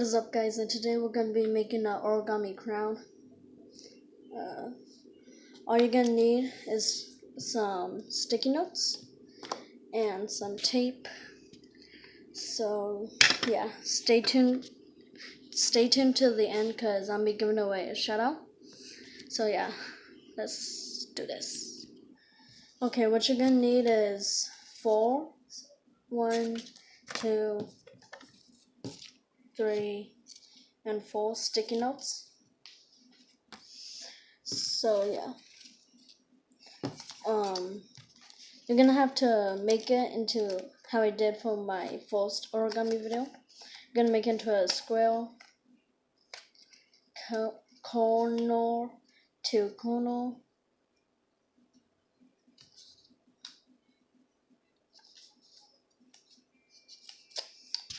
What is up, guys? And today we're gonna be making an origami crown. All you're gonna need is some sticky notes and some tape. So yeah, stay tuned till the end because I'm be giving away a shout out. So yeah, let's do this. Okay, what you're gonna need is 1, 2, 3, and 4 sticky notes. So yeah, you're gonna have to make it into how I did for my first origami video. You're gonna make it into a square, corner to corner.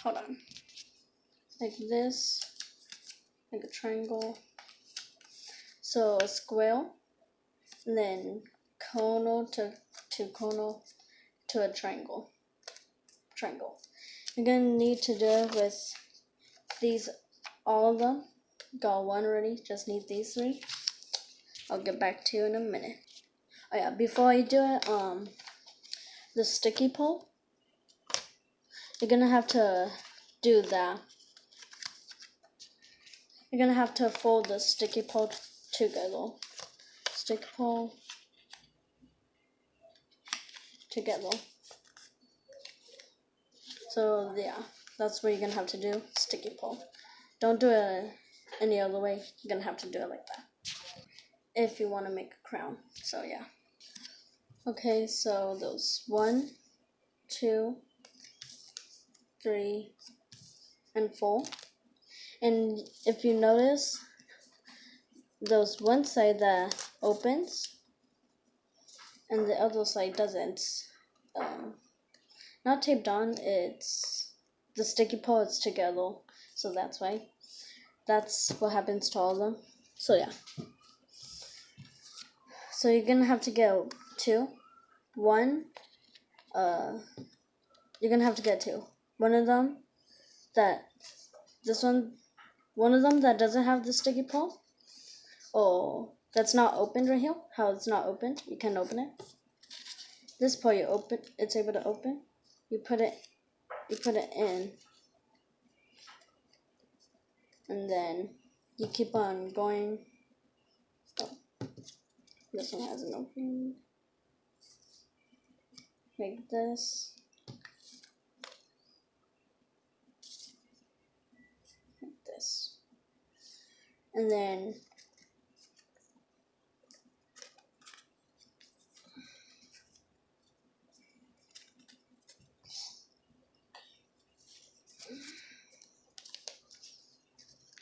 Hold on, like this, like a triangle. So a square, and then corner to corner to a triangle. You're gonna need to do it with these, all of them. Got one already, just need these 3. I'll get back to you in a minute. Oh yeah, before I do it, the sticky pole, you're gonna have to do that. You're gonna have to fold the sticky pole together. Sticky pole together. So yeah, that's what you're gonna have to do, sticky pole. Don't do it any other way. You're gonna have to do it like that if you want to make a crown. So yeah. Okay, so those 1, 2, 3, and 4. And if you notice, there's one side that opens and the other side doesn't. Not taped on, it's the sticky pole, it's together. So that's why. That's what happens to all of them. So yeah. So you're gonna have to get 2. You're gonna have to get 2. One of them that doesn't have the sticky pole, or that's not opened right here. How it's not opened, you can open it. This part it's able to open. You put it in, and then you keep on going. Oh, this one hasn't opened. Like this. Like this. And then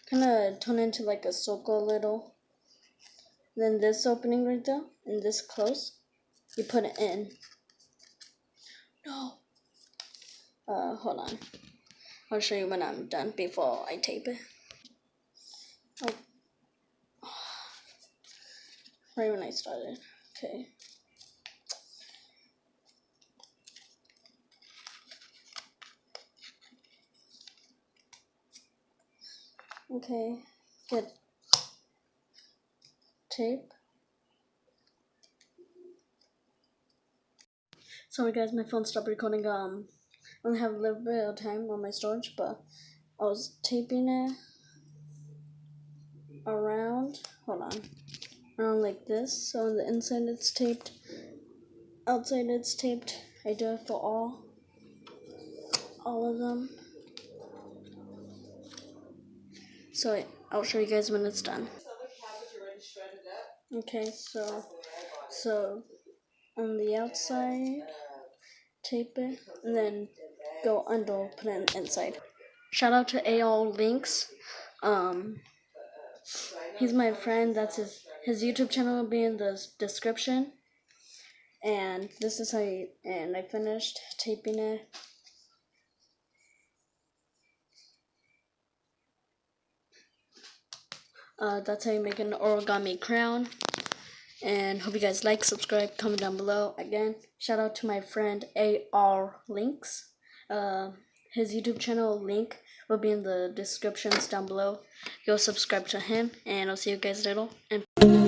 kind of turn into like a circle a little. Then this opening right there and this close, you put it in. No. Hold on. I'll show you when I'm done before I tape it. Oh. Right when I started. Okay. Okay. Get tape. Sorry guys, my phone stopped recording. I only have a little bit of time on my storage, but I was taping it around. Hold on. Around like this. So on the inside it's taped. Outside it's taped. I do it for all of them. So I'll show you guys when it's done. Okay, so on the outside, tape it, and then go under, put it inside. Shout out to AR Links. He's my friend. That's his YouTube channel will be in the description. And this is how I finished taping it. That's how you make an origami crown. And hope you guys like, subscribe, comment down below. Again, shout out to my friend AR Links. His YouTube channel link will be in the descriptions down below. Go subscribe to him, and I'll see you guys later. And